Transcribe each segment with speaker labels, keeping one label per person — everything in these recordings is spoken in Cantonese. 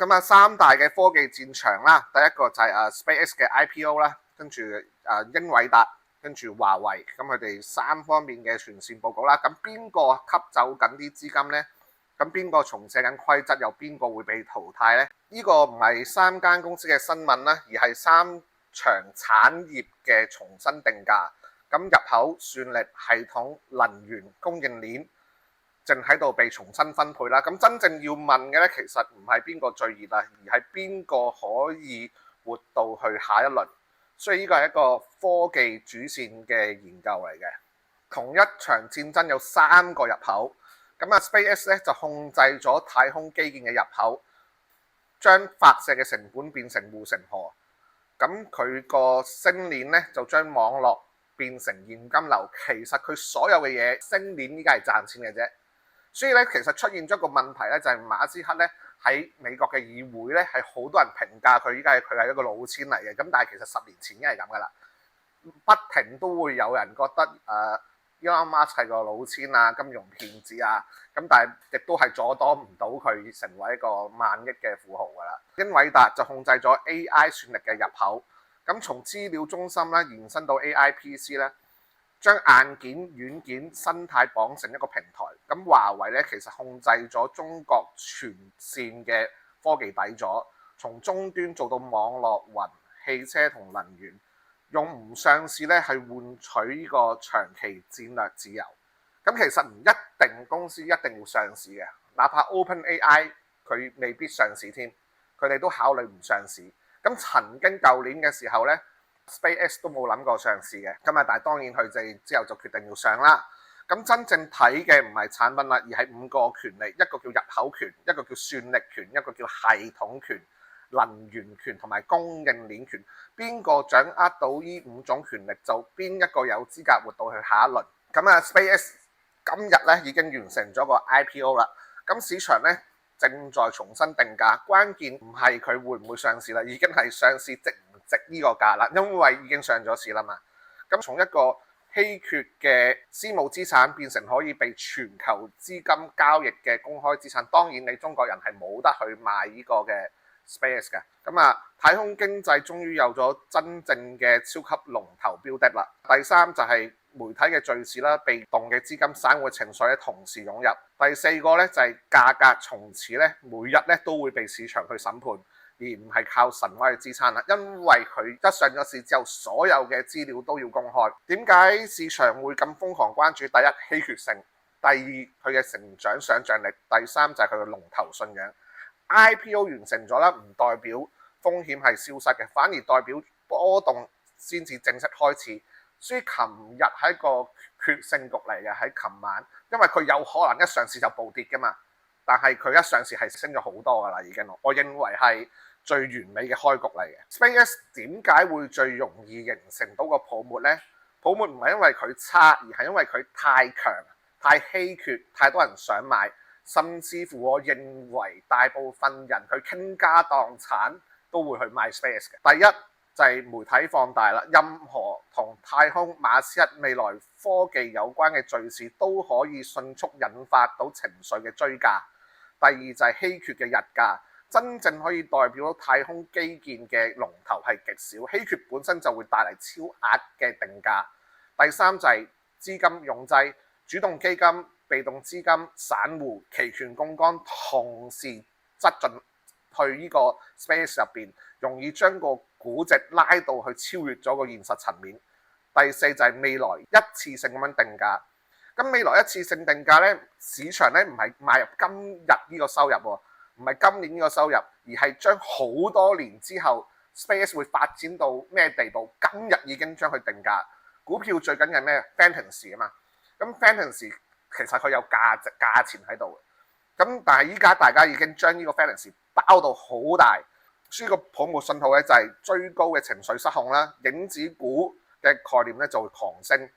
Speaker 1: 咁啊，三大嘅科技戰場啦，第一個就係SpaceX 嘅 IPO 啦，跟住英偉達，跟住華為，咁佢哋三方面嘅全線佈局啦。咁邊個吸走緊啲資金呢？咁邊個重寫緊規則，又邊個會被淘汰呢？呢個唔係三間公司嘅新聞啦，而係三場產業嘅重新定價。咁入口、算力、系統、能源、供應鏈正喺度被重新分配啦。咁真正要問嘅咧，其實唔係邊個最熱啊，而係邊個可以活到去下一輪。所以呢個係一個科技主線嘅研究嚟嘅。同一場戰爭有三個入口。咁SpaceX 咧就控制咗太空基建嘅入口，將發射嘅成本變成護城河。咁佢個星鏈咧就將網絡變成現金流。其實佢所有嘅嘢，星鏈依家係賺錢嘅啫。所以咧，其實出現咗一個問題咧，就係馬斯克咧喺美國嘅議會咧係好多人評價佢依家佢係一個老千嚟嘅。咁但係其實10年前已經係咁噶啦，不停都會有人覺得Elon Musk 係個老千啊、金融騙子啊，咁但係亦都係阻擋唔到佢成為一個萬億嘅富豪㗎啦。英偉達就控制咗 AI 算力嘅入口，咁從資料中心咧延伸到 AI PC 咧，將硬件、軟件生態綁成一個平台。咁華為咧其實控制咗中國全線嘅科技底座，從終端做到網絡、雲、汽車同能源。用唔上市咧，係換取呢個長期戰略自由。咁其實唔一定公司一定要上市嘅，哪怕 OpenAI 佢未必上市添，佢哋都考慮唔上市。咁曾經舊年嘅時候咧 ，SpaceX 都冇諗過上市嘅。咁但係當然佢哋之後就決定要上啦。咁真正睇嘅唔係產品啦，而係5個權利，一個叫入口權，一個叫算力權，一個叫系統權、能源權同埋供應鏈權。邊個掌握到呢5種權力，就邊一個有資格活到去下一輪。咁SpaceX 今日咧已經完成咗個 IPO 啦。咁市場咧正在重新定價，關鍵唔係佢會唔會上市啦，已經係上市值唔值呢個價啦，因為已經上咗市啦嘛。咁從一個稀缺嘅私募資產變成可以被全球資金交易嘅公開資產，當然你中國人係冇得去買呢個嘅SpaceX 嘅。咁太空經濟終於有咗真正嘅超級龍頭標的啦。第三就係媒體嘅敘事啦，被動嘅資金、散戶情緒咧同時湧入。第四個咧就係價格從此咧每日咧都會被市場去審判，而唔係靠神威去支撐啦。因為佢一上咗市之後，所有嘅資料都要公開。點解市場會咁瘋狂關注？第一，稀缺性；第二，佢嘅成長想像力；第三就係佢嘅龍頭信仰。IPO 完成咗啦，唔代表風險係消失嘅，反而代表波動先至正式開始。所以琴日係一個決勝局嚟嘅，喺琴晚，因為佢有可能一上市就暴跌噶嘛，但係佢一上市係升咗好多噶啦，已經。我認為係最完美嘅開局嚟嘅。SpaceX 點解會最容易形成到個泡沫呢？泡沫唔係因為佢差，而係因為佢太強、太稀缺、太多人想買。甚至乎我認為大部分人去傾家蕩產都會去買 Space 嘅。第一就係媒體放大啦，任何同太空、馬斯克未來科技有關嘅敘事都可以迅速引發到情緒嘅追價。第二就係稀缺嘅日價，真正可以代表太空基建嘅龍頭係極少，稀缺本身就會帶嚟超額嘅定價。第三就係資金擁擠，主動基金、被動資金、散戶、期權槓桿同時擠進去呢個 space 入邊，容易將個估值拉到去超越咗個現實層面。第四就係未來一次性咁樣定價。咁未來一次性定價咧，市場咧唔係買入今日呢個收入喎，唔係今年呢個收入，而係將好多年之後 space 會發展到咩地步，今日已經將佢定價。股票最緊係咩 ？Fantasy 啊嘛，咁 Fantasy 其實佢有價錢喺度，咁但係依家大家已經將呢個 fantasy 包到好大，所以個泡沫信號咧就係追高嘅情緒失控啦，影子股嘅概念咧就會狂升，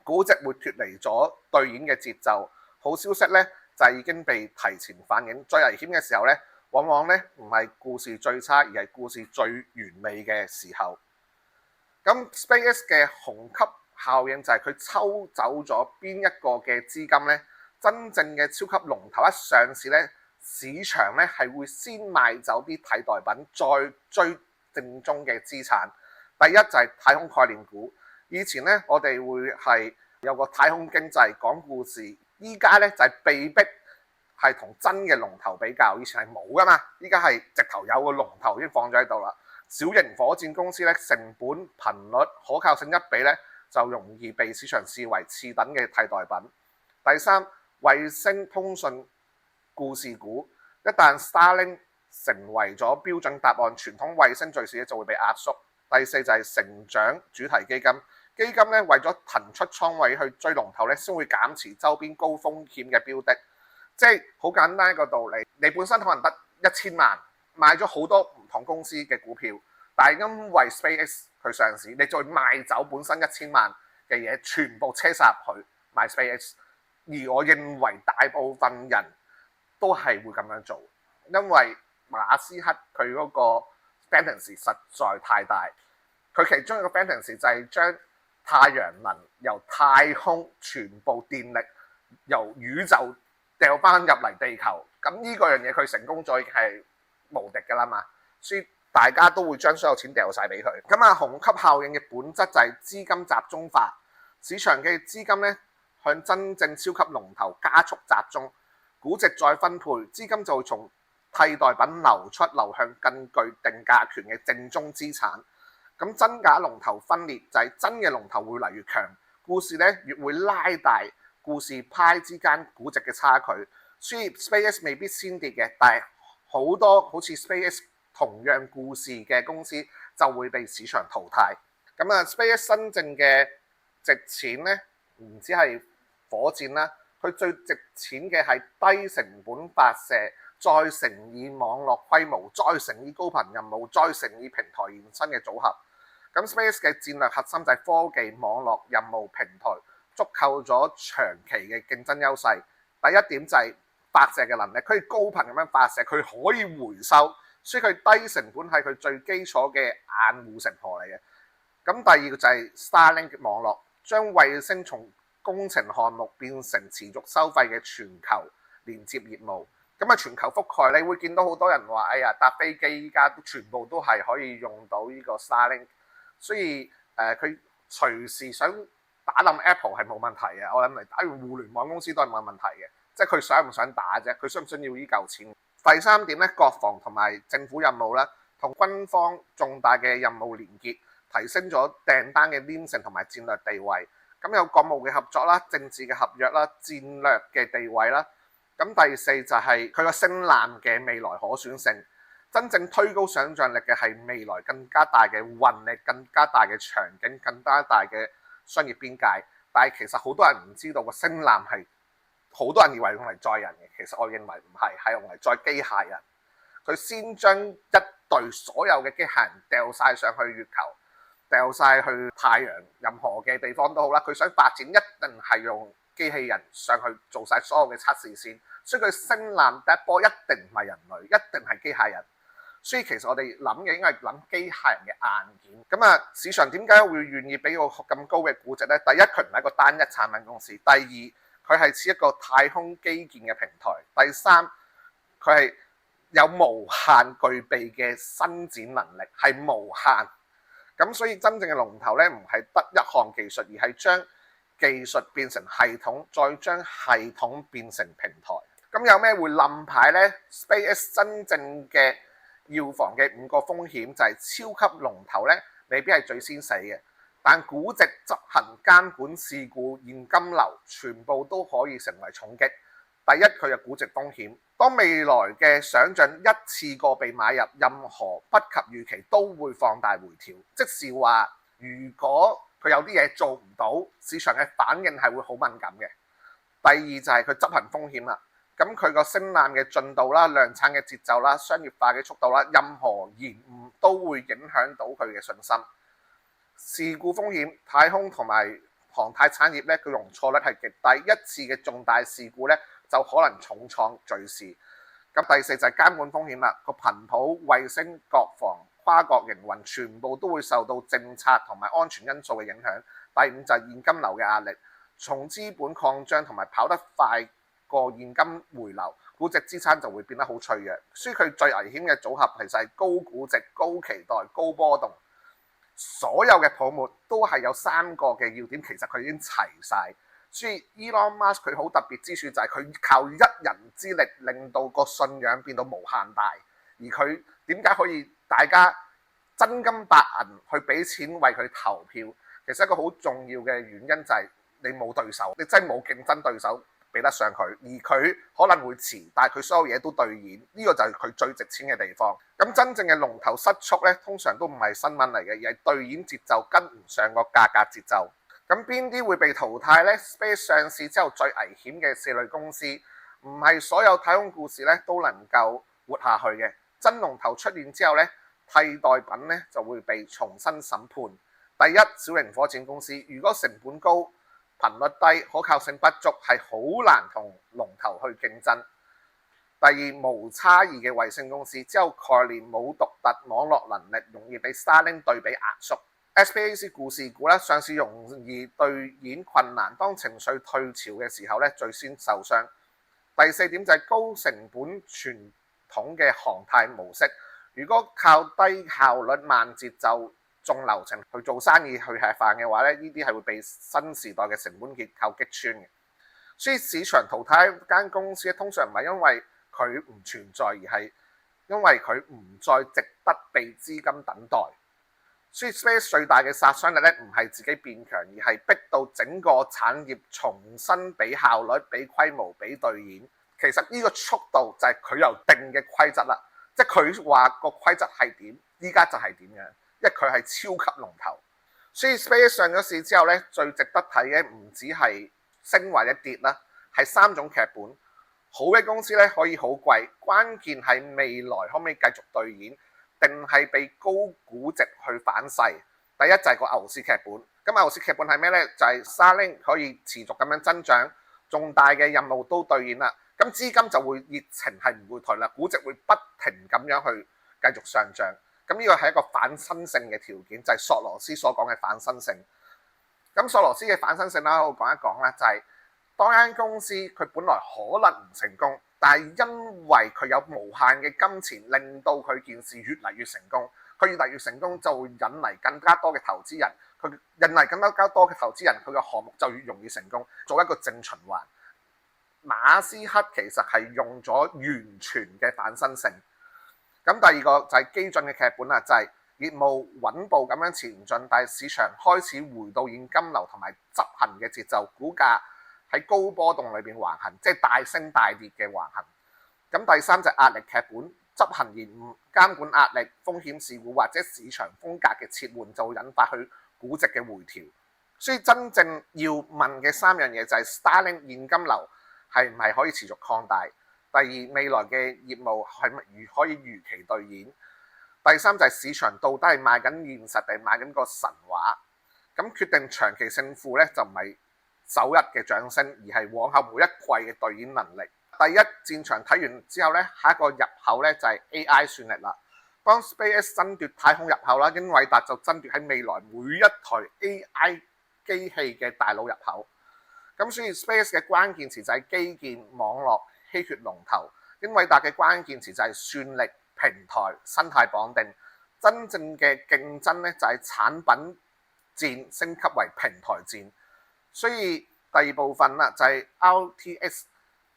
Speaker 1: 估值會脫離咗兌現嘅節奏。好消息咧就係已經被提前反映，最危險嘅時候咧，往往咧唔係故事最差，而係故事最完美嘅時候。咁 SpaceX 嘅虹吸效應就係佢抽走咗邊一個嘅資金呢？真正嘅超級龍頭一上市呢，市場咧係會先賣走啲替代品，再追正宗嘅資產。第一就係太空概念股，以前咧我哋會係有個太空經濟講故事，依家咧就係被逼係同真嘅龍頭比較，以前係冇噶嘛，依家係直頭有個龍頭已經放咗喺度啦。小型火箭公司咧成本、頻率、可靠性一比咧，就容易被市場視為次等嘅替代品。第三，衛星通訊故事股，一旦 Starlink 成為咗標準答案，傳統衛星敘事就會被壓縮。第四就係成長主題基金，基金咧為咗騰出倉位去追龍頭咧，先會減持周邊高風險嘅標的。即係好簡單一個道理，你本身可能得1000萬，買咗好多唔同公司嘅股票，但係因為 SpaceX 佢上市，你再賣走本身1000萬嘅嘢，全部車晒入去買 SpaceX。而我認為大部分人都係會咁樣做，因為馬斯克佢嗰個 fantasy 實在太大，佢其中一個 fantasy 就係將太陽能由太空全部電力由宇宙掉翻入嚟地球，咁呢個樣嘢佢成功咗已經係無敵㗎啦嘛，所以大家都會將所有錢掉晒俾佢。咁啊，虹吸效應嘅本質就係資金集中化，市場嘅資金咧向真正超級龍頭加速集中，估值再分配，資金就會從替代品流向更具定價權嘅正宗資產。咁真假龍頭分裂就係真嘅龍頭會嚟越強，故事咧越會拉大故事派之間估值嘅差距。所以 SpaceX 未必先跌嘅，但係好多好似 SpaceX 同樣故事嘅公司就會被市場淘汰。咁啊 SpaceX 真正嘅值錢咧，唔止係火箭啦，佢最值錢嘅係低成本發射，再乘以網絡規模，再乘以高頻任務，再乘以平台延伸嘅組合。咁 SpaceX 嘅戰略核心就係科技、網絡、任務、平台，築構咗長期嘅競爭優勢。第一點就係發射嘅能力，佢可以高頻咁樣發射，佢可以回收，所以佢低成本係佢最基礎嘅硬護城河嚟嘅。咁第二個就係 Starlink 網絡，將衛星從工程項目變成持續收費嘅全球連接業務。咁啊，全球覆蓋，你會見到好多人話：哎呀，搭飛機依家全部都係可以用到呢個 Starlink。所以佢隨時想打冧 Apple 係冇問題嘅。我諗嚟打完互聯網公司都係冇問題嘅，即係佢想唔想打啫，佢需唔需要呢嚿錢？第三點咧，國防同埋政府任務啦，同軍方重大嘅任務連結，提升咗訂單嘅黏性同埋戰略地位。咁有國務嘅合作啦、政治嘅合約啦、戰略嘅地位啦。咁第四就係佢個星艦嘅未來可選性。真正推高想像力嘅係未來更加大嘅運力、更加大嘅場景、更加大嘅商業邊界。但係其實好多人唔知道個星艦係好多人以為用嚟載人嘅，其實我認為唔係，係用嚟載機械人。佢先將一隊所有嘅機械人掉晒上去月球，掉晒去太陽，任何嘅地方都好啦。佢想發展一定係用機器人上去做晒所有嘅測試先，所以佢星艦第一波一定唔係人類，一定係機械人。所以其實我哋諗嘅應該係諗機械人嘅硬件。咁啊，市場點解會願意俾個咁高嘅估值呢？第一，佢唔係一個單一產品公司；第二，佢係似一個太空基建嘅平台；第三，佢係有無限具備嘅伸展能力，係無限。咁所以真正嘅龍頭呢，唔係得一項技術，而係將技術變成系統，再將系統變成平台。咁有咩會冧牌呢？ SpaceX 真正嘅要防嘅5個風險就係超級龍頭咧，未必係最先死嘅，但估值、執行、監管、事故、現金流全部都可以成為重擊。第一，佢嘅估值風險，當未來嘅想像一次過被買入，任何不及預期都會放大回調。即是話，如果佢有啲嘢做唔到，市場嘅反應係會好敏感嘅。第二就係佢執行風險啦。咁佢個星艦嘅進度啦、量產嘅節奏啦、商業化嘅速度啦，任何延誤都會影響到佢嘅信心。事故風險，太空同埋航太產業咧，佢容錯率係極低，一次嘅重大事故咧就可能重創敘事。咁第四就係監管風險啦，個頻譜、衛星、國防、跨國營運全部都會受到政策同埋安全因素嘅影響。第五就係現金流嘅壓力，從資本擴張同埋跑得快個現金回流，估值資產就會變得好脆弱。所以佢最危險嘅組合其實係高估值、高期待、高波動。所有嘅泡沫都係有3個嘅要點，其實佢已經齊晒。所以 Elon Musk 佢好特別之處就係佢靠一人之力令到個信仰變到無限大。而佢點解可以大家真金白銀去俾錢為佢投票？其實一個好重要嘅原因就係你冇對手，你真係冇競爭對手比得上佢，而佢可能會遲，但係佢所有嘢都兌現，呢個就係佢最值錢嘅地方。咁真正嘅龍頭失速呢，通常都唔係新聞嚟嘅，而係兌現節奏跟唔上個價格節奏。咁邊啲會被淘汰呢？ SpaceX 上市之後最危險嘅4類公司，唔係所有太空故事呢都能夠活下去嘅。真龍頭出現之後呢，替代品呢就會被重新審判。第一，小型火箭公司，如果成本高、頻率低、可靠性不足，係好難同龍頭去競爭。第二，無差異嘅衛星公司，只有概念冇獨特網絡能力，容易被 Starlink 對比壓縮。SpaceX 故事股咧，上市容易兌現困難，當情緒退潮嘅時候咧，最先受傷。第四點就係高成本傳統嘅航太模式，如果靠低效率、慢節奏、重流程去做生意、去吃飯嘅話咧，呢啲係會被新時代嘅成本結構擊穿嘅。所以市場淘汰一間公司，通常唔係因為佢唔存在，而係因為佢唔再值得被資金等待。所以 Space 最大嘅殺傷力咧，唔係自己變強，而係逼到整個產業重新俾效率、俾規模、俾兌現。其實呢個速度就係佢由定嘅規則啦，即係佢話個規則係點，依家就係點樣，因為佢係超級龍頭。所以 Space 上咗市之後咧，最值得睇嘅唔止係升或者跌啦，係3種劇本。好嘅公司咧可以好貴，關鍵係未來可唔可以繼續兌現，定係被高估值去反噬。第一就係個牛市劇本。咁牛市劇本係咩呢？就係 Starlink 可以持續咁樣增長，重大嘅任務都兌現啦。咁資金就會熱情係唔會退啦，估值會不停咁樣去繼續上漲。咁呢個係一個反身性嘅條件，就係索羅斯所講嘅反身性。咁索羅斯嘅反身性啦，我講一講啦，就係當間公司佢本來可能唔成功，但係因為佢有無限嘅金錢，令到佢件事越嚟越成功。佢越嚟越成功，就會引嚟更加多嘅投資人。佢引嚟更加多嘅投資人，佢嘅項目就越容易成功，做一個正循環。馬斯克其實係用咗完全嘅反身性。咁第二個就係基準嘅劇本啦，就係業務穩步咁樣前進，但係市場開始回到現金流同埋執行嘅節奏，股價喺高波動裏邊橫行，即係大升大跌嘅橫行。咁第三就係壓力劇本，執行延誤、監管壓力、風險事故或者市場風格嘅切換，就會引發去估值嘅回調。所以真正要問嘅3樣嘢就係 Starlink 現金流係唔係可以持續擴大？第二，未來嘅業務係咪可以如期兌現？第三就係市場到底係賣緊現實定賣緊個神話？咁決定長期勝負咧，就唔係首日嘅漲升，而係往後每一季嘅兌現能力。第一戰場睇完之後咧，下一個入口咧就係 AI 算力啦。當 SpaceX 爭奪太空入口啦，英偉達就爭奪喺未來每一台 AI 機器嘅大腦入口。咁所以 SpaceX 嘅關鍵詞就係基建、網絡、稀缺龍頭。英偉達嘅關鍵詞就係算力、平台、生態綁定。真正嘅競爭咧就係產品戰升級為平台戰。所以第二部分啦就係 RTX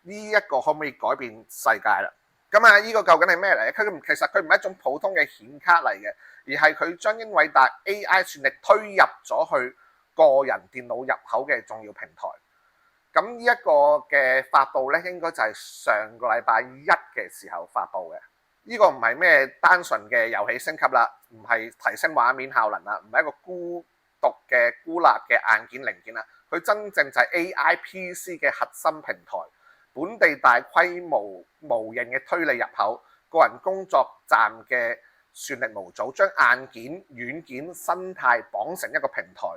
Speaker 1: 呢一個可唔可以改變世界啦？咁啊，呢個究竟係咩嚟？其實佢唔係一種普通嘅顯卡嚟嘅，而係佢將英偉達 AI 算力推入咗去個人電腦入口嘅重要平台。咁呢一個嘅發布咧，應該就係上個禮拜一嘅時候發布嘅。呢個唔係咩單純嘅遊戲升級啦，唔係提升畫面效能啦，唔係一個孤獨嘅孤立嘅硬件零件啦。佢真正就係 AI PC 嘅核心平台，本地大規模模型嘅推理入口，個人工作站嘅算力模組，將硬件、軟件、生態綁成一個平台。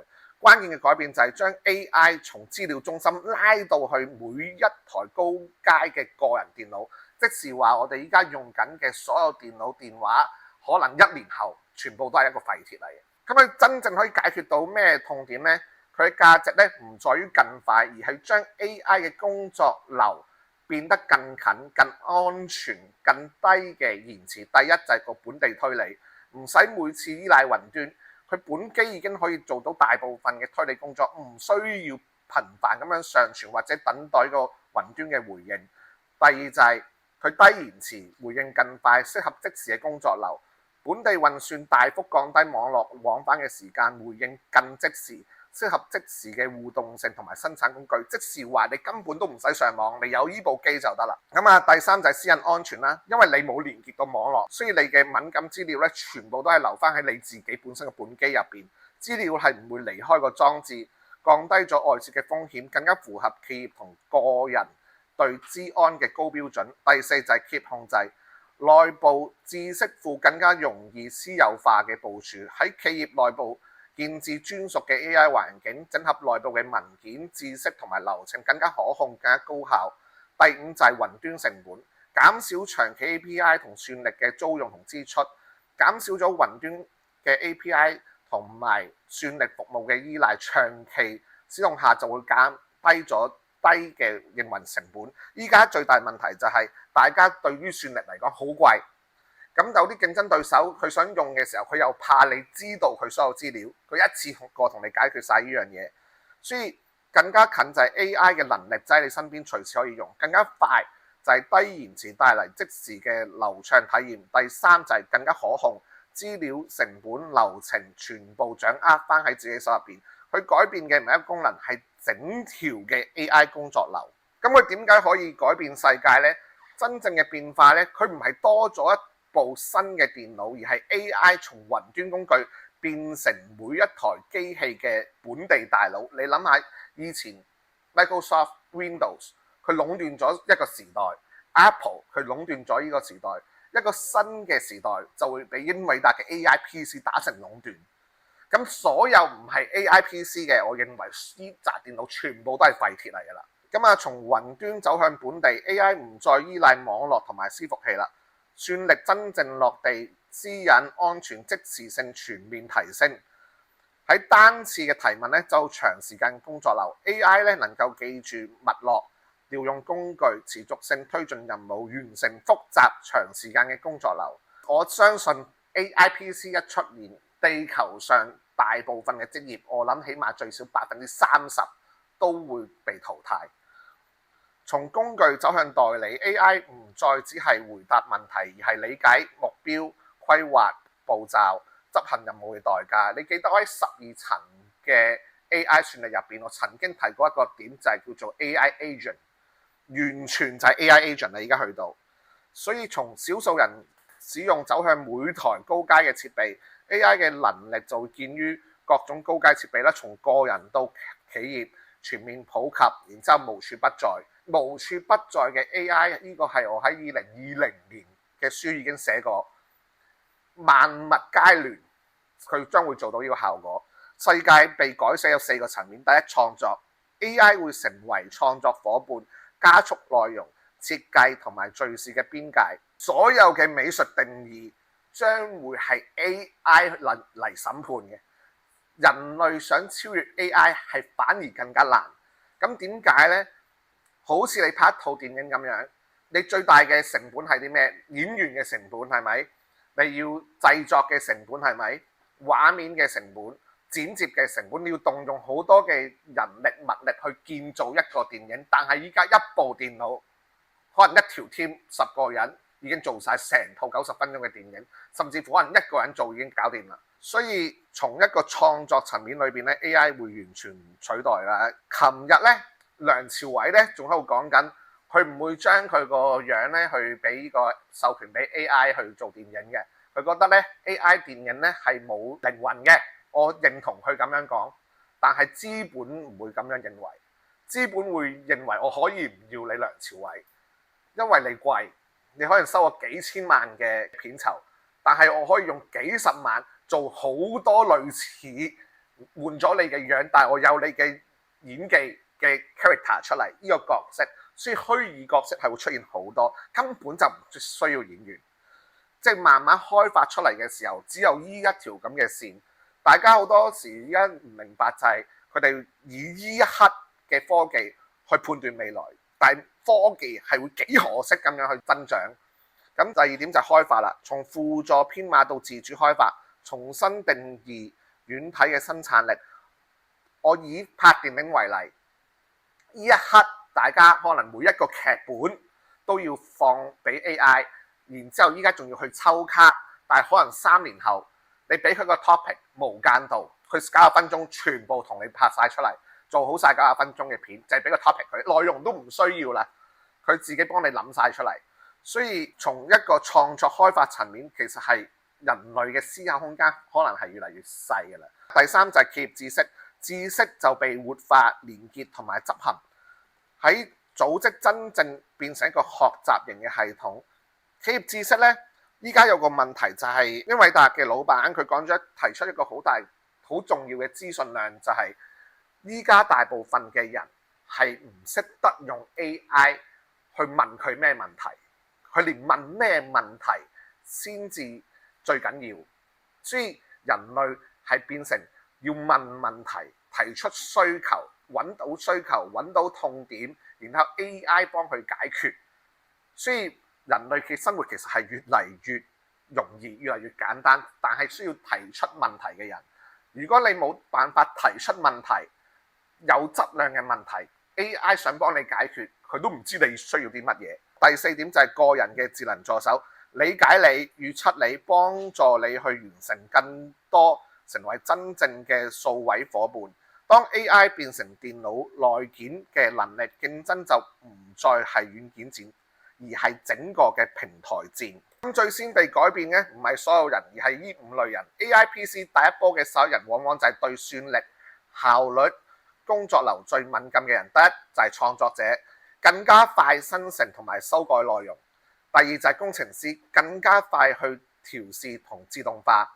Speaker 1: 關鍵嘅改變就係將 AI 從資料中心拉到去每一台高階嘅個人電腦，即是話我哋依家用緊嘅所有電腦電話，可能1年後全部都係一個廢鐵嚟嘅。咁佢真正可以解決到咩痛點呢？佢嘅價值咧唔在於更快，而係將 AI 嘅工作流變得更近、更安全、更低嘅延遲。第一就係個本地推理，唔使每次依賴雲端，佢本機已經可以做到大部分嘅推理工作，唔需要頻繁咁樣上傳或者等待個雲端嘅回應。第二就係佢低延遲，回應更快，適合即時嘅工作流。本地運算大幅降低網絡往返嘅時間，回應更即時，適合即時嘅互動性同埋生產工具。即時話你根本都唔使上網，你有呢部機就得啦。第三就係私隱安全啦，因為你冇連結到網絡，所以你嘅敏感資料咧全部都係留翻喺你自己本身嘅本機入邊，資料係唔會離開個裝置，降低咗外泄嘅風險，更加符合企業同個人對資安嘅高標準。第四就係企業控制。內部知識庫更加容易私有化嘅部署，喺企業內部建置專屬嘅 AI 環境，整合內部嘅文件、知識同埋流程，更加可控、更加高效。第五就係雲端成本，減少長期 API 同算力嘅租用同支出，減少咗雲端嘅 API 同埋算力服務嘅依賴，長期使用下就會減低咗嘅營運成本。依家最大問題就係大家對於算力嚟講好貴，咁有啲競爭對手佢想用嘅時候，佢又怕你知道佢所有資料，佢一次過同你解決晒呢樣嘢，所以更加近就係 AI 嘅能力就喺你身邊隨時可以用，更加快就係低延遲帶嚟即時嘅流暢體驗。第三就係更加可控，資料成本流程全部掌握翻喺自己手入邊，佢改變嘅唔係一個功能，係整條嘅 AI 工作流。咁佢點解可以改變世界呢？真正嘅變化呢，佢唔係多咗一部新嘅電腦，而係 AI 從雲端工具變成每一台機器嘅本地大腦。你諗下，以前 Microsoft Windows 佢壟斷咗一個時代， Apple 佢壟斷咗呢個時代，一個新嘅時代就會俾英偉達嘅 AI PC 打成壟斷。咁所有唔係 AI PC 嘅，我認為呢紮電腦全部都係廢鐵嚟㗎啦。從雲端走向本地 AI 唔再依賴網絡同埋伺服器啦，算力真正落地，私隱安全即時性全面提升。喺單次嘅提問咧就長時間工作流 ，AI 咧能夠記住脈絡，調用工具，持續性推進任務，完成複雜長時間嘅工作流。我相信 AI PC 一出現，地球上大部分嘅職業，我諗起碼最少30%都會被淘汰。從工具走向代理 ，AI 唔再只係回答問題，而係理解目標、規劃步驟、執行任務嘅代價。你記得喺12層嘅 AI 算力入邊，我曾經提過一個點，就係叫做 AI agent， 完全就係 AI agent 啦，而家去到。所以從少數人使用走向每台高階嘅設備 ，AI 嘅能力就會見於各種高階設備啦，從個人到企業全面普及，然之後無處不在。無處不在嘅 AI， 呢個係我喺2020年嘅書已經寫過，萬物皆亂，佢將會做到呢個效果。世界被改寫有4個層面，第一，創作 AI 會成為創作夥伴，加速內容設計同埋敘事嘅邊界，所有嘅美術定義將會係 AI 嚟審判嘅。人類想超越 AI 係反而更加難。咁點解呢？好似你拍一套電影咁樣，你最大嘅成本係啲咩？演員嘅成本係咪？你要製作嘅成本係咪？畫面嘅成本、剪接嘅成本，你要動用好多嘅人力物力去建造一個電影。但係依家一部電腦，可能一條 team 10個人已經做晒成套90分鐘嘅電影，甚至乎可能一個人做已經搞掂啦。所以從一個創作層面裏邊咧 ，AI 會完全取代啦。琴日咧，梁朝偉咧仲喺度講緊，佢唔會將佢個樣咧去俾呢個授權俾 AI 去做電影嘅。佢覺得咧 AI 電影咧係冇靈魂嘅。我認同佢咁樣講，但係資本唔會咁樣認為。資本會認為我可以唔要你梁朝偉，因為你貴，你可能收我幾千萬嘅片酬，但係我可以用幾十萬做好多類似換咗你嘅樣，但係我有你嘅演技嘅 character 出嚟，呢個角色，所以虛擬角色係會出現好多，根本就唔需要演員，即係慢慢開發出嚟嘅時候，只有呢一條咁嘅線。大家好多時而家唔明白就係佢哋以呢一刻嘅科技去判斷未來，但係科技係會幾何式咁樣去增長。咁第二點就係開發啦，從輔助編碼到自主開發，重新定義軟體嘅生產力。我以拍電影為例，呢一刻大家可能每一個劇本都要放俾 AI， 然之後依家仲要去抽卡，但係可能3年後你俾佢個 topic 無間道，佢90分鐘全部同你拍晒出嚟，做好晒90分鐘嘅片，就係俾個 topic 佢，內容都唔需要啦，佢自己幫你諗晒出嚟。所以從一個創作開發層面，其實係人類嘅思考空間可能係越嚟越細嘅啦。第三就係企業知識，知識就被活化、連結同埋執行，喺組織真正變成一個學習型嘅系統。企業知識呢，依家有個問題就係英偉達嘅老闆佢講咗提出一個好重要嘅資訊量，就係依家大部分嘅人係唔識得用 AI 去問佢咩問題。佢連問咩問題先至最緊要，所以人類係變成要問問題、提出需求、揾到需求、揾到痛點，然後 AI 幫佢解決。所以人類嘅生活其實係越嚟越容易、越嚟越簡單，但係需要提出問題嘅人。如果你冇辦法提出問題、有質量嘅問題， AI 想幫你解決，佢都唔知你需要啲乜嘢。第四點就係個人嘅智能助手，理解你、預測你，幫助你去完成更多，成為真正嘅數位夥伴。當 AI 變成電腦內建嘅能力，競爭就唔再係軟件戰，而係整個嘅平台戰。咁最先被改變嘅唔係所有人，而係呢5類人。AI PC 第一波嘅受益人往往就係對算力、效率、工作流最敏感嘅人。第一就係創作者，更加快生成同埋修改內容。第二就係工程師，更加快去調試同自動化。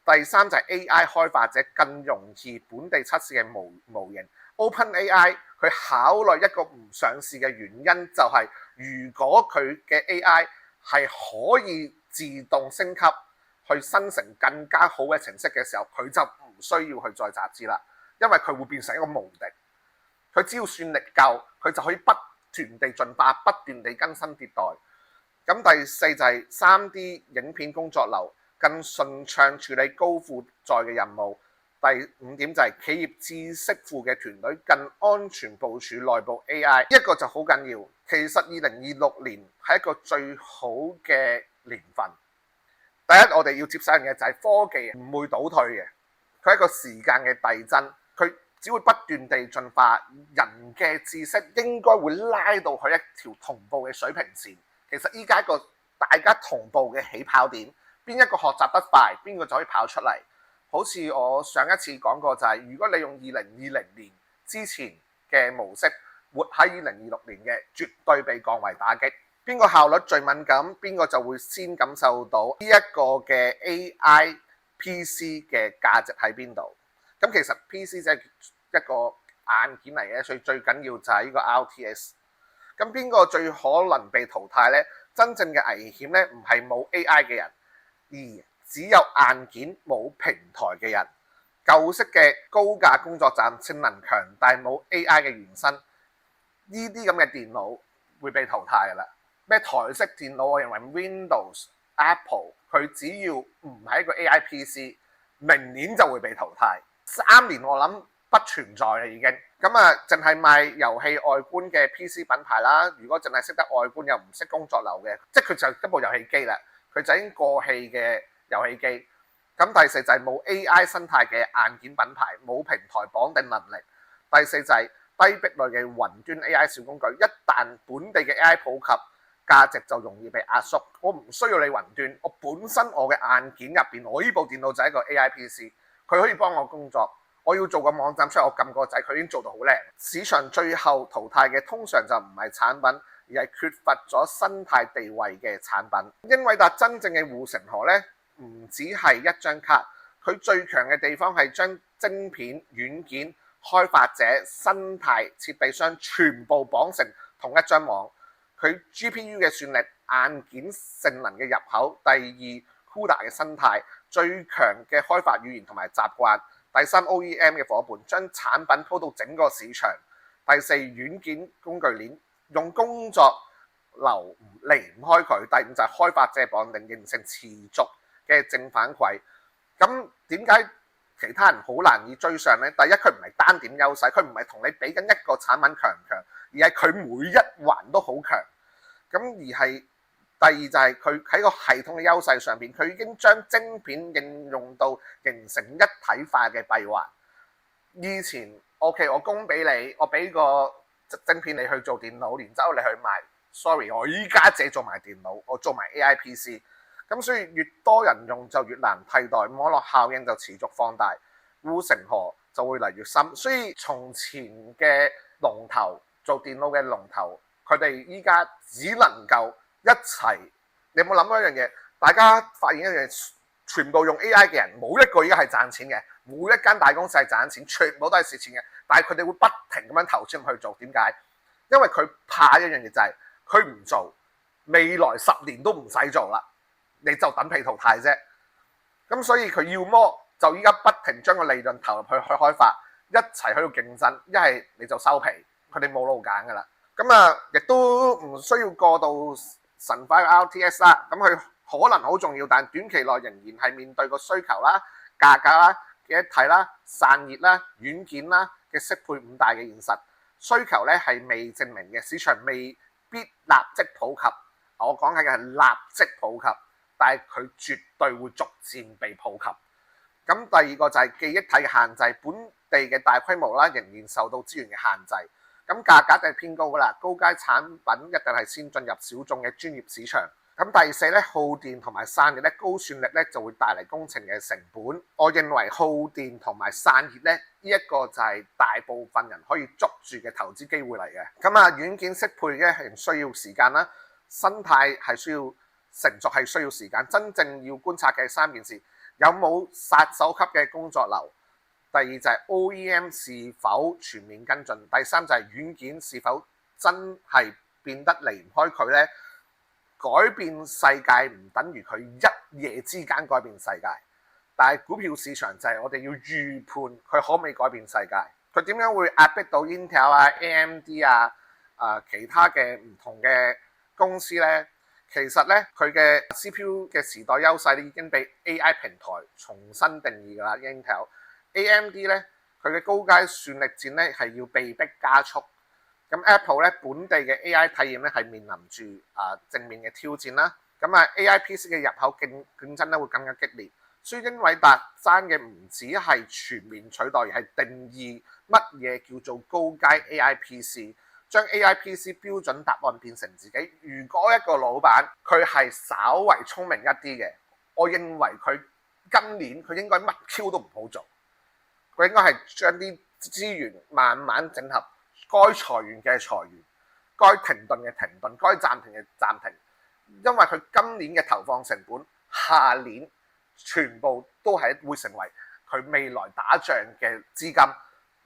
Speaker 1: 第三就係 AI 開發者，更容易本地測試嘅模型。OpenAI 佢考慮一個唔上市嘅原因就係，如果佢嘅 AI 係可以自動升級去生成更加好嘅程式嘅時候，佢就唔需要去再集資啦，因為佢會變成一個無敵。佢只要算力夠，佢就可以不斷地進化，不斷地更新迭代。咁第四就係 3D 影片工作流，更順暢處理高負載嘅任務。第5點就係企業知識庫嘅團隊更安全部署內部 AI， 一個就好緊要。其實2026年係一個最好嘅年份。第一，我哋要接受嘅嘢就係科技唔會倒退嘅，佢係一個時間嘅遞增，佢只會不斷地進化。人嘅知識應該會拉到去一條同步嘅水平線。其實依家一個大家同步嘅起跑點，邊一個學習得快，邊個就可以跑出嚟。好似我上一次講過就係，如果你用2020年之前嘅模式活喺2026年嘅，絕對被降為打擊。邊個效率最敏感，邊個就會先感受到呢一個嘅 AI PC 嘅價值喺邊度。咁其實 PC 即係一個硬件嚟嘅，所以最緊要就係呢個 RTS。咁邊個最可能被淘汰呢？真正嘅危險呢，唔係冇 AI 嘅人，而只有硬件冇平台嘅人。舊式嘅高價工作站性能強，但係冇 AI 嘅原生，呢啲咁嘅電腦會被淘汰㗎啦。咩台式電腦，我認為 Windows、Apple 佢只要唔係一個 AI PC， 明年就會被淘汰。3年我諗不存在啦已經。咁啊，淨係賣遊戲外觀嘅 PC 品牌啦。如果淨係識得外觀又唔識工作流嘅，即係佢就係一部遊戲機啦，佢就已經過氣嘅遊戲機。咁第四就係冇 AI 生態嘅硬件品牌，冇平台綁定能力。第四就係低壁壘嘅雲端 AI 小工具，一旦本地嘅 AI 普及，價值就容易被壓縮。我唔需要你雲端，我本身我嘅硬件入邊，我呢部電腦就係一個 AI PC， 佢可以幫我工作。我要做個網站出嚟，我撳個掣，佢已經做到好靚。市場最後淘汰嘅通常就唔係產品，而係缺乏咗生態地位嘅產品。英偉達真正嘅護城河呢，唔只係一張卡，佢最強嘅地方係將晶片、軟件、開發者、生態、設備商全部綁成同一張網。佢 GPU 嘅算力、硬件性能嘅入口。第二 CUDA 嘅生態，最強嘅開發語言同埋習慣。第三 OEM 嘅伙伴，將產品鋪到整個市場。第四軟件工具鏈，用工作流離唔開佢。第五就係開發者綁定，形成持續嘅正反饋。咁點解其他人好難以追上呢？第一，佢唔係單點優勢，佢唔係同你比緊一個產品強唔強，而係佢每一環都好強。咁而係第二就係佢喺個系統嘅優勢上邊，佢已經將晶片應用到形成一體化嘅閉環。以前 OK， 我供俾你，我俾個晶片你去做電腦，然之後你去賣。Sorry， 我依家自己做埋電腦，我做埋 AI PC。咁所以越多人用就越難替代，網絡效應就持續放大，護城河就會嚟越深。所以從前嘅龍頭做電腦嘅龍頭，佢哋依家只能夠一齊。你有冇諗過一樣嘢？大家發現一樣嘢，全部用 AI 嘅人冇一個依家係賺錢嘅，每一間大公司係賺錢，全部都係蝕錢嘅。但係佢哋會不停咁樣投資去做，點解？因為佢怕一樣嘢就係佢唔做，未來10年都唔使做啦。你就等被淘汰啫，咁所以佢要麼就依家不停將個利潤投入去開發，一齊喺度競爭，一係你就收皮，佢哋冇路揀噶啦。咁啊，亦都唔需要過度神化 RTS 啦。咁佢可能好重要，但短期內仍然係面對個需求啦、價格啦嘅一體啦、散熱啦、軟件啦嘅適配5大嘅現實需求咧係未證明嘅，市場未必立即普及。我講緊嘅係立即普及。但係佢絕對會逐漸被普及。咁第二個就係記憶體嘅限制，本地嘅大規模啦，仍然受到資源嘅限制。咁價格就係偏高噶啦，高階產品一定係先進入小眾嘅專業市場。咁第四咧，耗電同埋散熱咧，高算力咧就會帶嚟工程嘅成本。我認為耗電同埋散熱咧，呢一個就係大部分人可以捉住嘅投資機會嚟嘅。咁啊，軟件適配咧係需要時間啦，生態係需要。成熟係需要時間，真正要觀察嘅3件事：有冇殺手級嘅工作流；第二就係 OEM 是否全面跟進；第三就係軟件是否真係變得離唔開佢呢？改變世界唔等於佢一夜之間改變世界，但係股票市場就係我哋要預判佢可唔可以改變世界，佢點樣會壓迫到 Intel 啊、AMD 啊、其他嘅唔同嘅公司呢？其實咧，佢嘅 CPU 嘅時代優勢已經被 AI 平台重新定義㗎啦。Intel、AMD 咧，佢嘅高階算力戰咧係要被迫加速。咁 Apple 咧，本地嘅 AI 體驗咧係面臨住正面嘅挑戰啦。咁啊 AI PC 嘅入口競爭咧會更加激烈。所以英偉達爭嘅唔止係全面取代，而係定義乜嘢叫做高階 AI PC。將 AI PC 標準答案變成自己。如果一個老闆佢係稍為聰明一啲嘅，我認為佢今年佢應該乜 Q 都唔好做，佢應該係將啲資源慢慢整合，該裁員嘅裁員，該停頓嘅停頓，該暫停嘅暫停，因為佢今年嘅投放成本，下年全部都係會成為佢未來打仗嘅資金，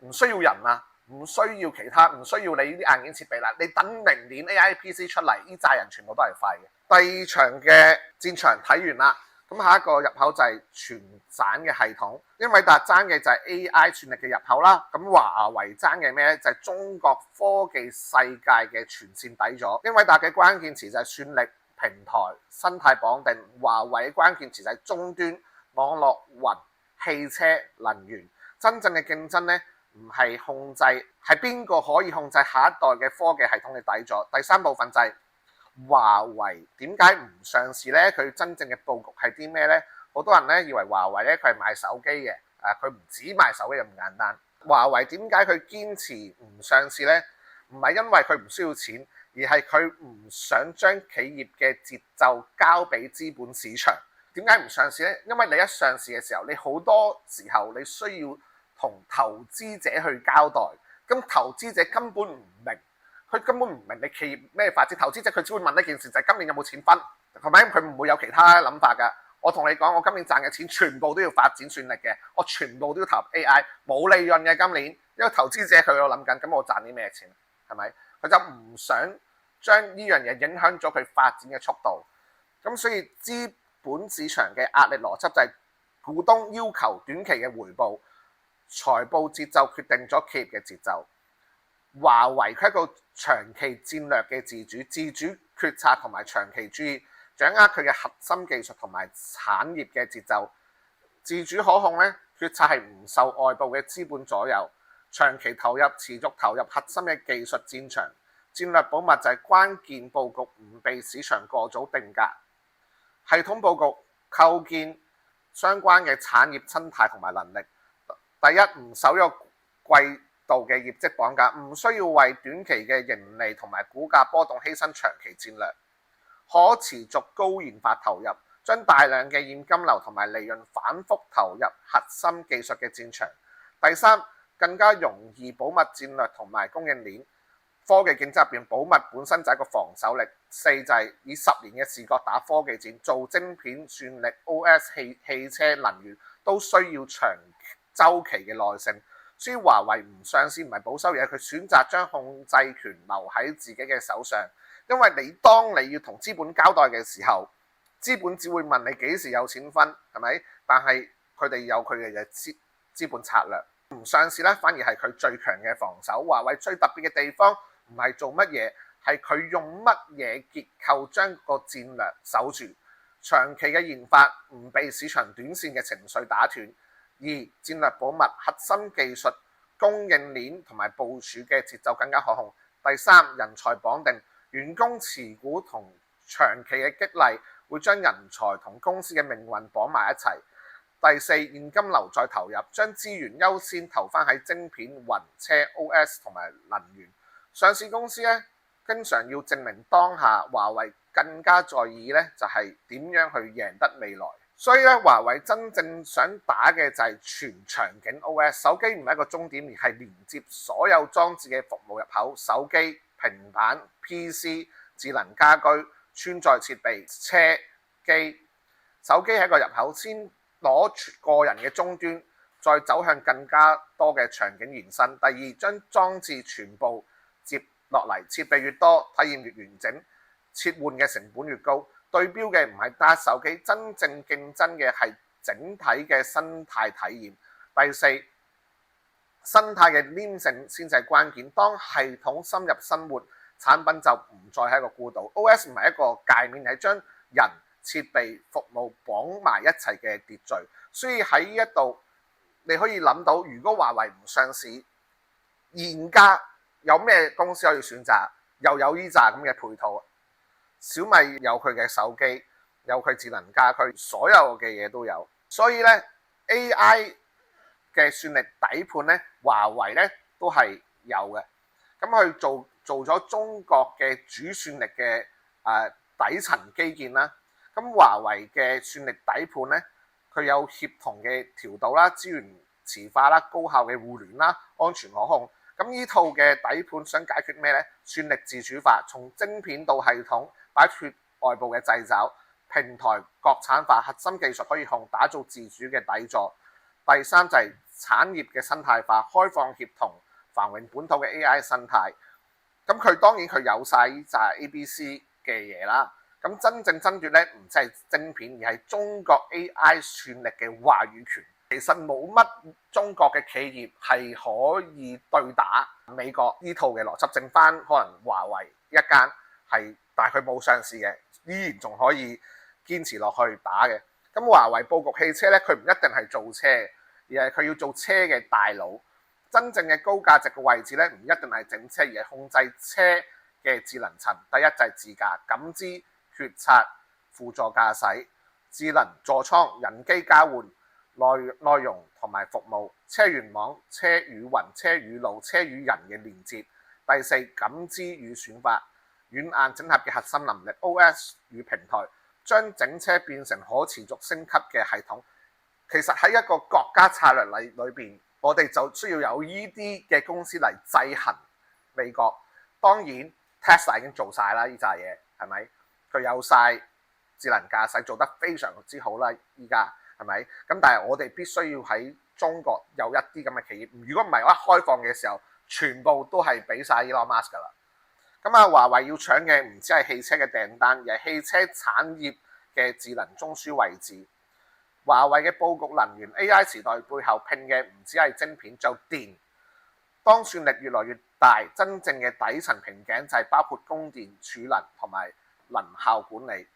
Speaker 1: 唔需要人啊！唔需要其他，唔需要你呢啲硬件設備啦。你等明年 AI PC 出嚟，呢扎人全部都係廢嘅。第二場嘅戰場睇完啦，咁下一個入口就係全省嘅系統。英偉達爭嘅就係 AI 算力嘅入口啦。咁華為爭嘅咩咧？就係中國科技世界嘅全線底咗。英偉達嘅關鍵詞就係算力、平台、生態綁定。華為嘅關鍵詞就係終端、網絡、雲、汽車、能源。真正嘅競爭咧，唔係控制，係邊個可以控制下一代嘅科技系統嘅底座。第三部分就係華為點解唔上市呢？佢真正嘅佈局係啲咩呢？好多人咧以為華為咧佢係賣手機嘅，佢唔止賣手機咁簡單。華為點解佢堅持唔上市呢？唔係因為佢唔需要錢，而係佢唔想將企業嘅節奏交俾資本市場。點解唔上市呢？因為你一上市嘅時候，你好多時候你需要同投資者去交代，咁投資者根本唔明，佢根本唔明你企業咩發展。投資者佢只會問一件事，就係今年有冇錢分，係咪？佢唔會有其他諗法㗎。我同你講，我今年賺嘅錢全部都要發展算力嘅，我全部都要投入 AI， 冇利潤嘅今年。因為投資者佢有諗緊，咁我賺啲咩錢？係咪？佢就唔想將呢樣嘢影響咗佢發展嘅速度。咁所以資本市場嘅壓力邏輯就係股東要求短期嘅回報。財報節奏決定咗企業嘅節奏，華為佢係一個長期戰略嘅自主決策同埋長期主義，掌握佢嘅核心技術同埋產業嘅節奏，自主可控咧，決策係唔受外部嘅資本左右，長期投入、持續投入核心嘅技術戰場，戰略保密就係關鍵佈局，唔被市場過早定格。系統佈局構建相關嘅產業生態同埋能力。第一，唔受一個季度嘅業績綁架，唔需要為短期嘅盈利同埋股價波動犧牲長期戰略。可持續高研發投入，將大量嘅現金流同埋利潤反覆投入核心技術嘅戰場。第三，更加容易保密戰略同埋供應鏈。科技競爭入邊，保密本身就係一個防守力。四就係以10年嘅視角打科技戰，做晶片、算力、OS、汽車、能源都需要長周期嘅耐性。所以華為唔上市唔係保守嘢，佢選擇將控制權留喺自己嘅手上。因為當你要同資本交代嘅時候，資本只會問你幾時有錢分，係咪？但係佢哋有佢哋嘅資本策略。唔上市咧，反而係佢最強嘅防守。華為最特別嘅地方唔係做乜嘢，係佢用乜嘢結構將個戰略守住，長期嘅研發唔被市場短線嘅情緒打斷。二，戰略保密，核心技術、供應鏈同埋部署嘅節奏更加可控。第三，人才綁定，員工持股同長期嘅激勵會將人才同公司嘅命運綁埋一齊。第四，現金流再投入，將資源優先投翻喺晶片、雲車、OS 同埋能源。上市公司咧，經常要證明當下，華為更加在意咧就係點樣去贏得未來。所以咧，華為真正想打嘅就係全場景 OS。手機唔係一個終點，而係連接所有裝置嘅服務入口。手機、平板、PC、智能家居、穿戴設備、車機。手機係一個入口，先攞個人嘅終端，再走向更加多嘅場景延伸。第二，將裝置全部接落嚟，設備越多，體驗越完整，切換嘅成本越高。對標嘅唔係單手機，真正競爭嘅係整體嘅生態體驗。第四，生態嘅黏性先至係關鍵。當系統深入生活，產品就唔再係一個孤島。OS 唔係一個界面，係將人、設備、服務綁埋一齊嘅秩序。所以喺呢一度，你可以諗到，如果華為唔上市，現價有咩公司可以選擇？又有呢扎咁嘅配套。小米有佢嘅手機，有佢智能家居，所有嘅嘢都有。所以咧 AI 嘅算力底盤咧，華為咧都係有嘅。咁佢做咗中國嘅主算力嘅底層基建啦。咁華為嘅算力底盤咧，佢有協同嘅調度啦、資源磁化啦、高效嘅互聯啦、安全可控。咁呢套嘅底盤想解決咩呢？算力自主化，從晶片到系統，擺脫外部嘅掣肘，平台國產化，核心技術可以控，打造自主嘅底座。第三就係產業嘅生態化，開放協同繁榮本土嘅 AI 生態。咁佢當然佢有晒就係 ABC 嘅嘢啦。咁真正爭奪咧，唔只係晶片，而係中國 AI 算力嘅話語權。其實冇乜中國嘅企業係可以對打美國呢套嘅邏輯，剩翻可能華為一間係，但係佢冇上市嘅，依然仲可以堅持落去打嘅。咁華為佈局汽車咧，佢唔一定係做車，而係佢要做車嘅大佬。真正嘅高價值嘅位置咧，唔一定係整車，而係控制車嘅智能層。第一就係自駕、感知、決策、輔助駕駛、智能座艙、人機交換、內容同埋服務、車聯網、車與雲、車與路、車與人嘅連接。第四，感知與選發、軟硬整合嘅核心能力。OS 與平台，將整車變成可持續升級嘅系統。其實喺一個國家策略裏邊，我哋就需要有呢啲嘅公司嚟制衡美國。當然 Tesla 已經做晒啦，呢扎嘢係咪？佢有晒智能駕駛，做得非常之好啦，依家係咪？咁但係我哋必須要喺中國有一啲咁嘅企業。如果唔係，我一開放嘅時候，全部都係俾晒 Elon Musk 噶啦。咁啊，華為要搶嘅唔止係汽車嘅訂單，而係汽車產業嘅智能中樞位置。華為嘅佈局能源 AI 時代背後拼嘅唔止係晶片，就電。當算力越來越但係真正嘅底層瓶頸就係包括供電、儲能同埋能效管理。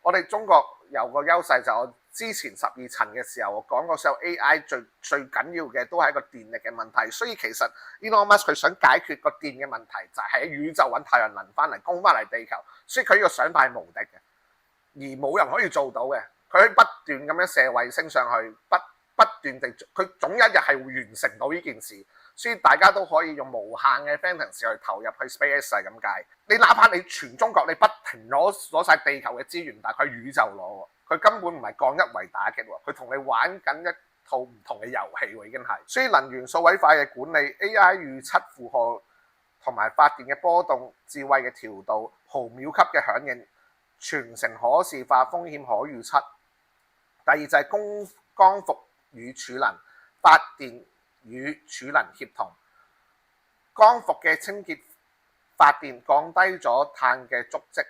Speaker 1: 我哋中國有個優勢就係我之前12層嘅時候，我講過所有 AI 最緊要嘅都係一個電力嘅問題，所以其實 Elon Musk 佢想解決個電嘅問題，就係喺宇宙揾太陽能翻嚟供翻嚟地球，所以佢呢個想法係無敵嘅，而冇人可以做到嘅。佢不斷咁樣射衛星上去，不斷地，佢總有一日係會完成到呢件事。所以大家都可以用無限嘅 fantasy 去投入去 SpaceX 係咁解。你哪怕你全中國你不停攞晒地球嘅資源，但係佢宇宙攞，佢根本唔係降一維打擊喎，佢同你玩緊一套唔同嘅遊戲喎，已經係。所以能源數位化嘅管理、AI 預測負荷同埋發電嘅波動、智慧嘅調度、毫秒級嘅響應，全程可視化、風險可預測。第二就係光伏與儲能、發電與儲能協同，光伏嘅清潔發電降低咗碳嘅足跡，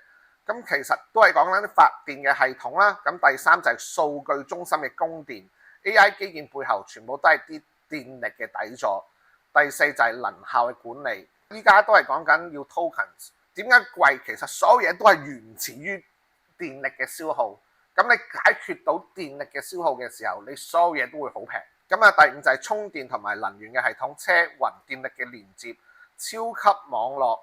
Speaker 1: 咁其實都係講緊啲發電嘅系統啦。咁第三就係數據中心嘅供電 ，AI 基建背後全部都係啲電力嘅底座。第四就係能效嘅管理，依家都係講緊要 tokens， 點解貴？其實所有嘢都係源自於電力嘅消耗。咁你解決到電力嘅消耗嘅時候，你所有嘢都會好平。咁啊，第五就係充電同埋能源嘅系統、車雲電力嘅連接、超級網絡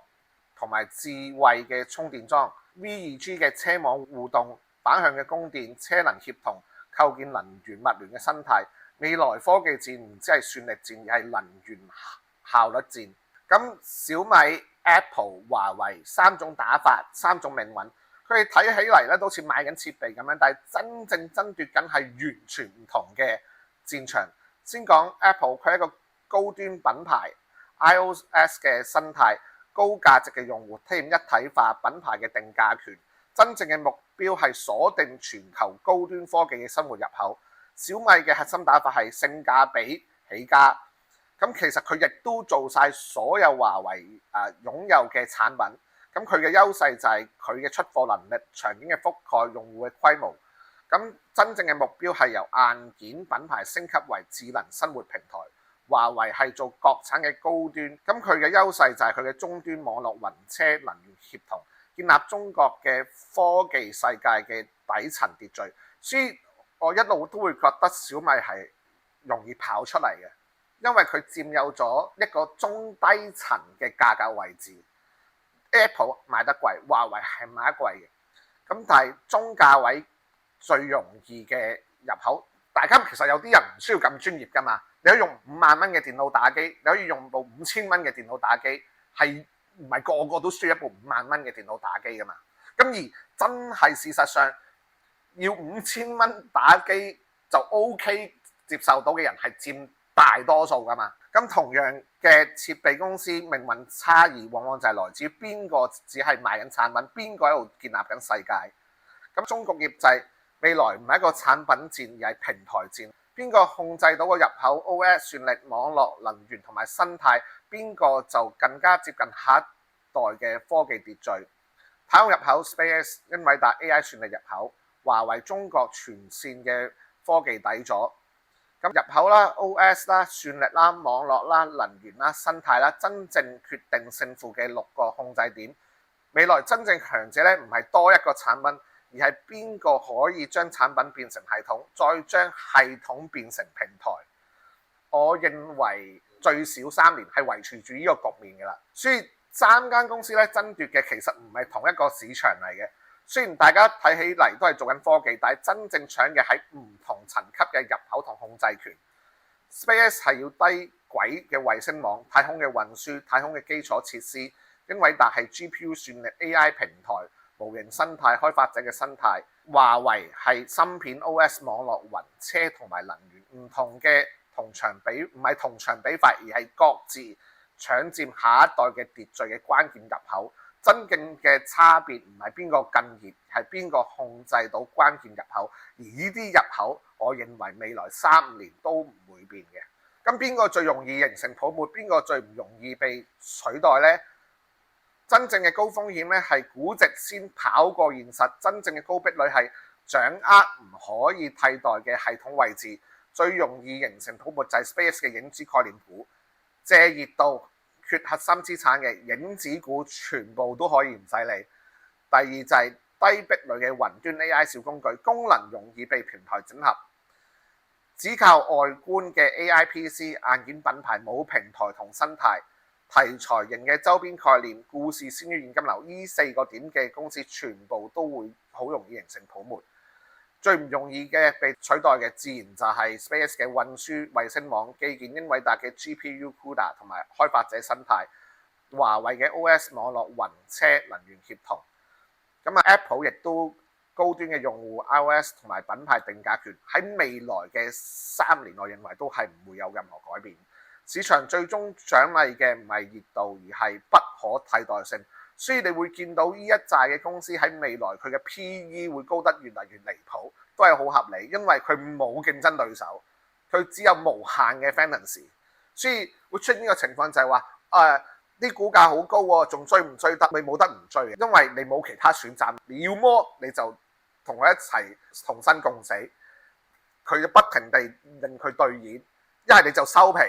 Speaker 1: 同埋智慧嘅充電樁、V2G 嘅車網互動、反向嘅供電、車能協同、構建能源物聯嘅生態。未來科技戰唔止係算力戰，而係能源效率戰。咁小米、Apple、華為三種打法、三種命運，佢哋睇起嚟咧都似買緊設備咁樣，但係真正爭奪緊係完全唔同嘅戰場。先講 Apple， 佢係一個高端品牌 iOS 嘅生態，高價值嘅用戶，體驗一體化，品牌嘅定價權，真正嘅目標係鎖定全球高端科技嘅生活入口。小米嘅核心打法係性價比起家，咁其實佢亦都做晒所有華為擁有嘅產品，咁佢嘅優勢就係佢嘅出貨能力、場景嘅覆蓋、用戶嘅規模。咁真正嘅目標係由硬件品牌升級為智能生活平台。華為係做國產嘅高端，咁佢嘅優勢就係佢嘅終端網絡、雲車、能源協同，建立中國嘅科技世界嘅底層秩序。所以我一路都會覺得小米係容易跑出嚟嘅，因為佢佔有咗一個中低層嘅價格位置。Apple 賣得貴，華為係賣得貴嘅，咁但係中價位最容易嘅入口，大家其實有啲人唔需要咁專業㗎嘛，你可以用5萬蚊嘅電腦打機，你可以用部5000蚊嘅電腦打機，係唔係個個都需要一部5萬蚊嘅電腦打機㗎嘛？咁而真係事實上要5000蚊打機就 OK 接受到嘅人係佔大多數㗎嘛。咁同樣嘅設備公司命運差異，往往就係來自於邊個只係賣緊產品，邊個喺度建立緊世界。咁終局業就係未來唔係一個產品戰，而係平台戰。邊個控制到個入口 OS 算力、網絡、能源同埋生態，邊個就更加接近下一代嘅科技秩序。太空入口 SpaceX、英偉達 AI 算力入口，華為中國全線嘅科技底座。咁入口啦、OS 啦、算力啦、網絡啦、能源啦、生態啦，真正決定勝負嘅6個控制點。未來真正強者咧，唔係多一個產品，而係邊個可以將產品變成系統，再將系統變成平台。我認為最少3年係維持住呢個局面嘅啦。所以3間公司咧爭奪嘅其實唔係同一個市場嚟嘅。雖然大家睇起嚟都係做緊科技，但係真正搶嘅係唔同層級嘅入口同控制權。SpaceX 係要低軌嘅衛星網、太空嘅運輸、太空嘅基礎設施；英偉達係 GPU 算力、AI 平台、模型生態、開發者嘅生態；華為係芯片、OS 網絡、雲車同埋能源。唔同嘅同場比，唔係同場比法，而係各自搶佔下一代嘅秩序嘅關鍵入口。真正嘅差別唔係邊個更熱，係邊個控制到關鍵入口。而呢啲入口，我認為未來3年都唔會變嘅。咁邊個最容易形成泡沫？邊個最唔容易被取代呢？真正嘅高風險咧，係估值先跑過現實。真正嘅高壁率係掌握唔可以替代嘅系統位置。最容易形成泡沫就係 SpaceX 嘅影子概念股，借熱度缺核心資產嘅影子股全部都可以唔使理。第二就係低壁壘嘅雲端 AI 小工具，功能容易被平台整合，只靠外觀嘅 AI PC 硬件品牌冇平台同生態，題材型嘅周邊概念，故事先於現金流，呢4個點嘅公司全部都會好容易形成泡沫。最唔容易嘅被取代嘅自然就係 SpaceX 嘅運輸衛星網、基建英偉達嘅 GPU CUDA 同埋開發者生態，華為嘅 OS 網絡雲車能源協同。咁Apple 亦都高端嘅用戶 iOS 同埋品牌定價權，喺未來嘅3年，我認為都係唔會有任何改變。市場最終獎勵嘅唔係熱度，而係不可替代性。所以你會見到呢一紮嘅公司喺未來佢嘅 PE 會高得越嚟越離譜，都係好合理，因為佢冇競爭對手，佢只有無限嘅 fantasy， 所以會出現呢個情況就係話啲股價好高喎，仲追唔追得？你冇得唔追嘅，因為你冇其他選擇，你要麼你就同佢一齊同生共死，佢就不停地令佢兌現，一係你就收皮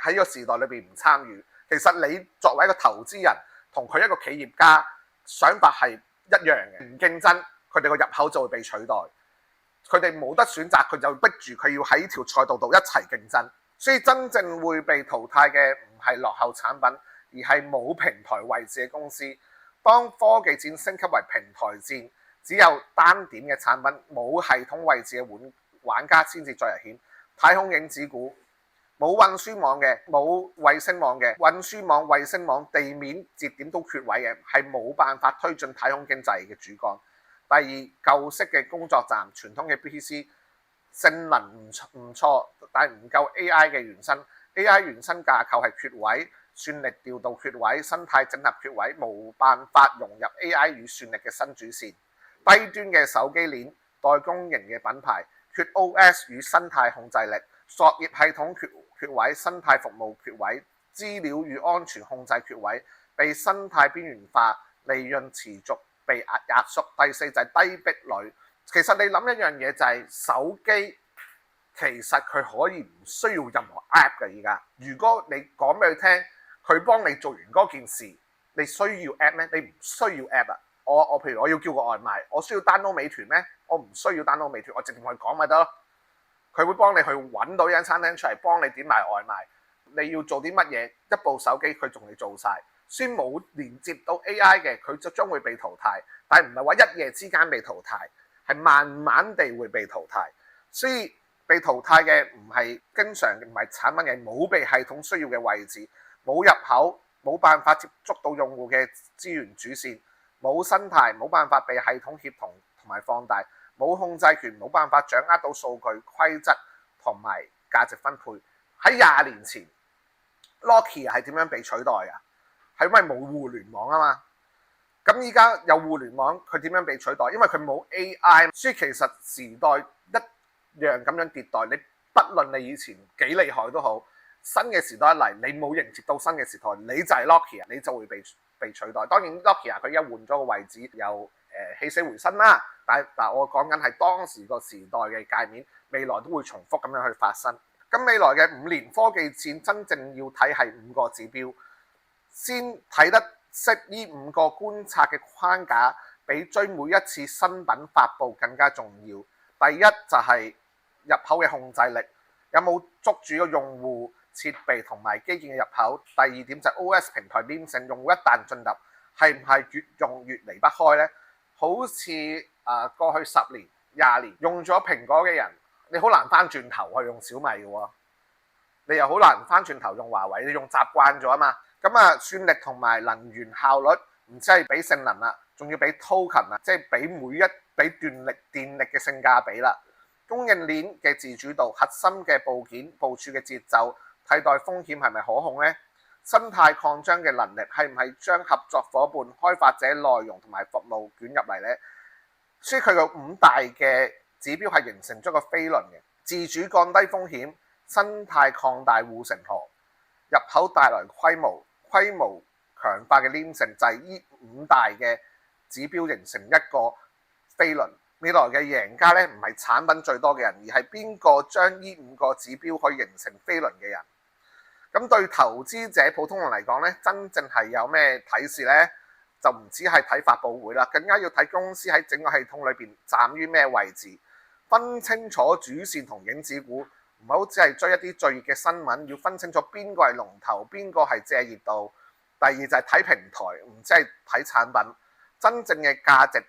Speaker 1: 喺呢個時代裏邊唔參與。其實你作為一個投資人，同佢一個企業家想法係一樣嘅，唔競爭，佢哋個入口就會被取代。佢哋冇得選擇，佢就逼住佢要喺呢條賽道度一齊競爭。所以真正會被淘汰嘅唔係落後產品，而係冇平台位置嘅公司。當科技戰升級為平台戰，只有單點嘅產品，冇系統位置嘅玩家先至最危險。太空影子股。冇運輸網嘅，冇衛星網嘅，運輸網、衛星網、地面節點都缺位嘅，係冇辦法推進太空經濟嘅主幹。第二，舊式嘅工作站、傳統嘅 PC 性能唔錯，但係唔夠 AI 嘅原生。AI 原生架構係缺位，算力調度缺位，生態整合缺位，冇辦法融入 AI 與算力嘅新主線。低端嘅手機鏈、代工型嘅品牌缺 OS 與生態控制力，作業系統缺位，生態服務缺位，資料與安全控制缺位，被生態邊緣化，利潤持續被壓縮。第四就係低壁壘。其實你諗一樣嘢就係手機，其實佢可以唔需要任何 app 嘅。而家如果你講俾佢聽，佢幫你做完嗰件事，你需要 app 咩？你唔需要 app 啊。我譬如我要叫個外賣，我需要 download 美團咩？我唔需要 download 美團，我直接同佢講咪得咯。佢會幫你去揾到一間餐廳出嚟，幫你點埋外賣。你要做啲乜嘢？一部手機佢仲要做晒。先冇連接到 AI 嘅，佢就將會被淘汰。但係唔係話一夜之間被淘汰，係慢慢地會被淘汰。所以被淘汰嘅唔係經常唔係產品嘅，冇被系統需要嘅位置，冇入口，冇辦法接觸到用戶嘅資源主線，冇生態，冇辦法被系統協同同埋放大。冇控制權，冇辦法掌握到數據規則同埋價值分配。喺20年前 Nokia 係點樣被取代㗎？係因為冇互聯網啊嘛。咁依家有互聯網，佢點樣被取代？因為佢冇 AI。所以其實時代一樣咁樣迭代。你不論你以前幾厲害都好，新嘅時代一嚟，你冇迎接到新嘅時代，你就係 Nokia，你就會被取代。當然 Nokia 佢而家換咗個位置，又起死回生啦。但我講緊係當時個時代嘅界面，未來都會重複咁樣去發生。咁未來嘅5年科技戰真正要睇係5個指標，先睇得識呢5個觀察嘅框架，比追每一次新品發布更加重要。第一就係入口嘅控制力，有冇捉住個用戶設備同埋基建嘅入口。第二點就係 OS 平台黏性，用戶一旦進入，係唔係越用越離不開呢？好似過去10年、20年用咗蘋果嘅人，你好難翻轉頭去用小米嘅喎，你又好難翻轉頭用華為，你用習慣咗啊嘛。咁算力同埋能源效率唔止係俾性能啦，仲要俾 token 啊，即係俾電力嘅性價比啦。供應鏈嘅自主度、核心嘅部件部署嘅節奏、替代風險係咪可控呢？生態擴張嘅能力係唔係將合作伙伴、開發者內容同埋服務捲入嚟呢？所以佢個5大嘅指標係形成咗個飛輪嘅，自主降低風險，生態擴大護城河，入口帶來規模強化嘅黏性，就係呢5大嘅指標形成一個飛輪。未來嘅贏家咧，唔係產品最多嘅人，而係邊個將呢5個指標可以形成飛輪嘅人。咁對投資者普通人嚟講咧，真正係有咩啟示咧？就唔止係睇發佈會啦，更加要睇公司喺整個系統裏邊站於咩位置，分清楚主線同影子股，唔好只係追一啲最熱嘅新聞，要分清楚邊個係龍頭，邊個係借熱度。第二就係睇平台，唔只係睇產品，真正嘅價值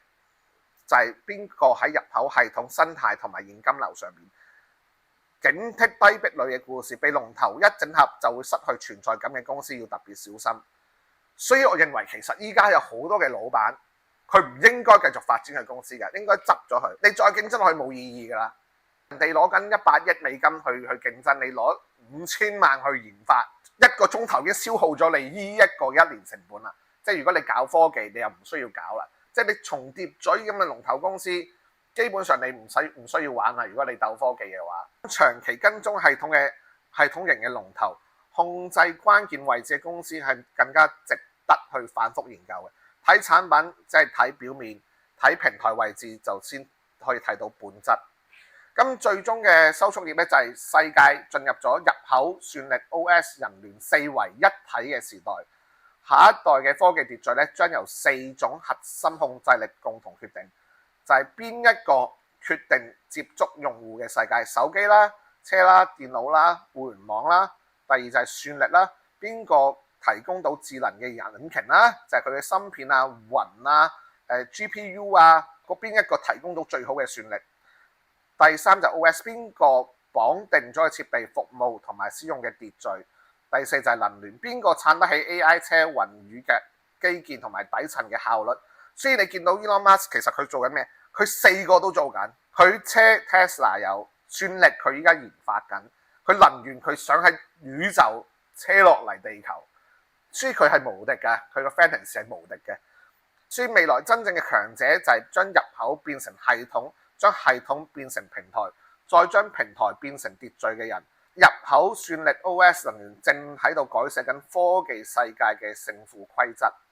Speaker 1: 就係邊個喺入口系統生態同埋現金流上面。警惕低壁壘嘅故事，被龍頭一整合就會失去存在感嘅公司要特別小心。所以我認為其實依家有好多嘅老闆，佢唔應該繼續發展佢公司嘅，應該執咗佢。你再競爭落去冇意義㗎啦。人哋攞緊100億美金去競爭，你攞5000萬去研發，一個鐘頭已經消耗咗你呢一個1年成本啦。即係如果你搞科技，你又唔需要搞啦。即係你重疊咗咁嘅龍頭公司，基本上你唔需要玩啦。如果你鬥科技嘅話，長期跟蹤系統型嘅龍頭，控制關鍵位置嘅公司係更加值得去反覆研究嘅。睇產品即係睇表面，睇平台位置就先可以睇到本質。咁最終嘅收縮頁咧，就係世界進入咗入口、算力、OS、人聯4為一體嘅時代。下一代嘅科技秩序咧，將由4種核心控制力共同決定，就係邊一個決定接觸用戶嘅世界，手機啦、車啦、電腦啦、互聯網啦。第二就係算力啦，邊個提供到智能嘅引擎啦，就係佢嘅芯片啊、雲啊、GPU 啊，嗰邊一個提供到最好嘅算力。第三就 OS， 邊個綁定咗嘅設備、服務同埋使用嘅秩序。第四就係能源，邊個撐得起 AI 車、雲宇嘅基建同埋底層嘅效率。所以你見到 Elon Musk 其實佢做緊咩？佢4個都做緊。佢車 Tesla 有，算力佢依家研發緊，佢能源佢想喺宇宙車落嚟地球，所以佢係無敵㗎，佢個 Fantasy 係無敵嘅。所以未來真正嘅強者就係將入口變成系統，將系統變成平台，再將平台變成秩序嘅人。入口、算力、OS 能源正喺度改寫緊科技世界嘅勝負規則。